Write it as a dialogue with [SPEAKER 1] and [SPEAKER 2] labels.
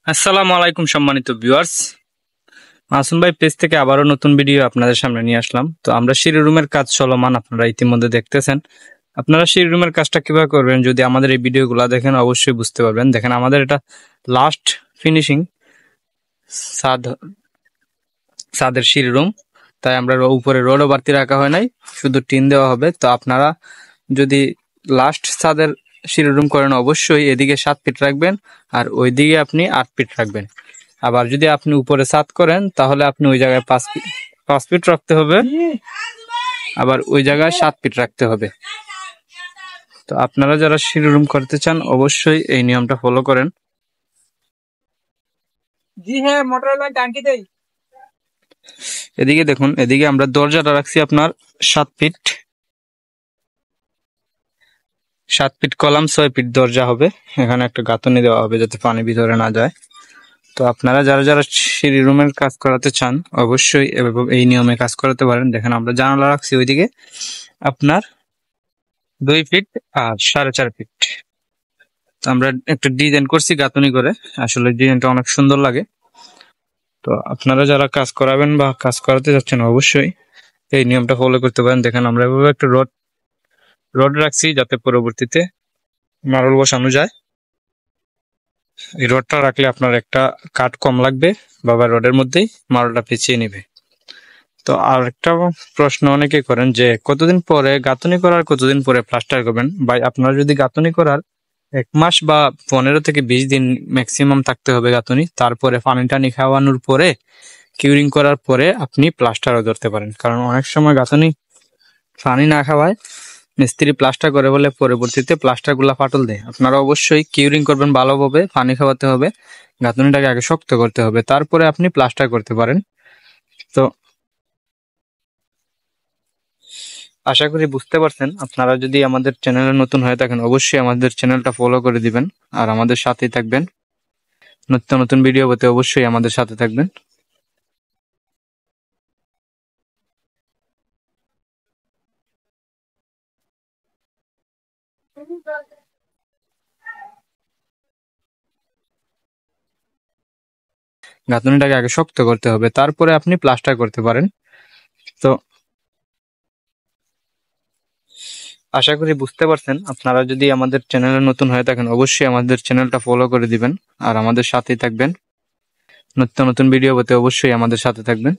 [SPEAKER 1] আসসালামু আলাইকুম সম্মানিত ভিউয়ার্স, মাসুম ভাই পেজ থেকে আবারও নতুন ভিডিও আপনাদের সামনে নিয়ে আসলাম। তো আমরা সিঁড়ি রুমের কাজ চলমান, আপনারা ইতিমধ্যে দেখতেছেন। আপনারা সিঁড়ি রুমের কাজটা কিভাবে করবেন যদি আমাদের এই ভিডিওগুলো দেখেন অবশ্যই বুঝতে পারবেন। দেখেন আমাদের এটা লাস্ট ফিনিশিং ছাদের সিঁড়ি রুম, তাই আমরা উপরে রডও বাড়তি রাখা হয় নাই, শুধু টিন দেওয়া হবে। তো আপনারা যদি লাস্ট ছাদের সিঁড়ি রুম করেন অবশ্যই এদিকে 7 ফিট রাখবেন আর ওইদিকে আপনি 8 ফিট রাখবেন। আবার যদি আপনি উপরে ছাদ করেন তাহলে আপনি ওই জায়গায় 5 ফিট রাখতে হবে, আবার ওই জায়গায় 7 ফিট রাখতে হবে। তো আপনারা যারা সিঁড়ি রুম করতে চান অবশ্যই এই নিয়মটা ফলো করেন।
[SPEAKER 2] জি হ্যাঁ, মোটর লাইন টাঙ্কি দেই।
[SPEAKER 1] এদিকে দেখুন, এদিকে আমরা দরজাটা রাখছি আপনার 7 ফিট, 7 ফিট কলাম, 6 ফিট দরজা হবে। এখানে একটা গাঁথনি দেওয়া হবে যাতে পানি ভিতরে না যায়। তো আপনারা যারা যারা সিঁড়ি রুমের কাজ করাতে চান অবশ্যই এই নিয়মে কাজ করাতে পারেন। দেখেন আমরা জানালা রাখছি ওইদিকে আপনার 2 ফিট আর 4.5 ফিট। তো আমরা একটা ডিজাইন করছি গাঁথনি করে, আসলে ডিজাইনটা অনেক সুন্দর লাগে। তো আপনারা যারা কাজ করাবেন বা কাজ করাতে যাচ্ছেন অবশ্যই এই নিয়মটা ফলো করতে পারেন। দেখেন আমরা এভাবে একটা রড রাখছি যাতে পরবর্তীতে মার্বেল বসানো যায়। এই রডটা রাখলে আপনার একটা কাঠ কম লাগবে, বাবা রডের মধ্যেই মার্বেলটা পেঁচিয়ে নেবে। তো আর একটা প্রশ্ন অনেকে করেন যে কতদিন পরে গাঁথনি করার, কতদিন পরে প্লাস্টার করবেন। ভাই আপনারা যদি গাঁথনি করার 1 মাস বা 15 থেকে 20 দিন ম্যাক্সিমাম থাকতে হবে গাঁথনি, তারপরে পানি টানি খাওয়ানোর পরে কিউরিং করার পরে আপনি প্লাস্টারও ধরতে পারেন। কারণ অনেক সময় গাঁথনি পানি না খাওয়ায় মিস্ত্রি প্লাস্টার করে বলে পরবর্তীতে প্লাস্টার গুলা ফাটল দেয়। আপনারা অবশ্যই কিউরিং করবেন ভালোভাবে, পানি খাওয়াতে হবে, গাঁথনিটাকে আগে শক্ত করতে হবে, তারপরে আপনি প্লাস্টার করতে পারেন। তো আশা করি বুঝতে পারছেন। আপনারা যদি আমাদের চ্যানেলে নতুন হয়ে থাকেন অবশ্যই আমাদের চ্যানেলটা ফলো করে দিবেন আর আমাদের সাথেই থাকবেন। নতুন নতুন ভিডিও পেতে অবশ্যই আমাদের সাথে থাকবেন। গাঁথনিটাকে আগে শক্ত করতে হবে, তারপরে আপনি প্লাস্টার করতে পারেন। তো আশা করি বুঝতে পারছেন। আপনারা যদি আমাদের চ্যানেলে নতুন হয়ে থাকেন অবশ্যই আমাদের চ্যানেলটা ফলো করে দিবেন আর আমাদের সাথেই থাকবেন। নতুন নতুন ভিডিও পেতে অবশ্যই আমাদের সাথে থাকবেন।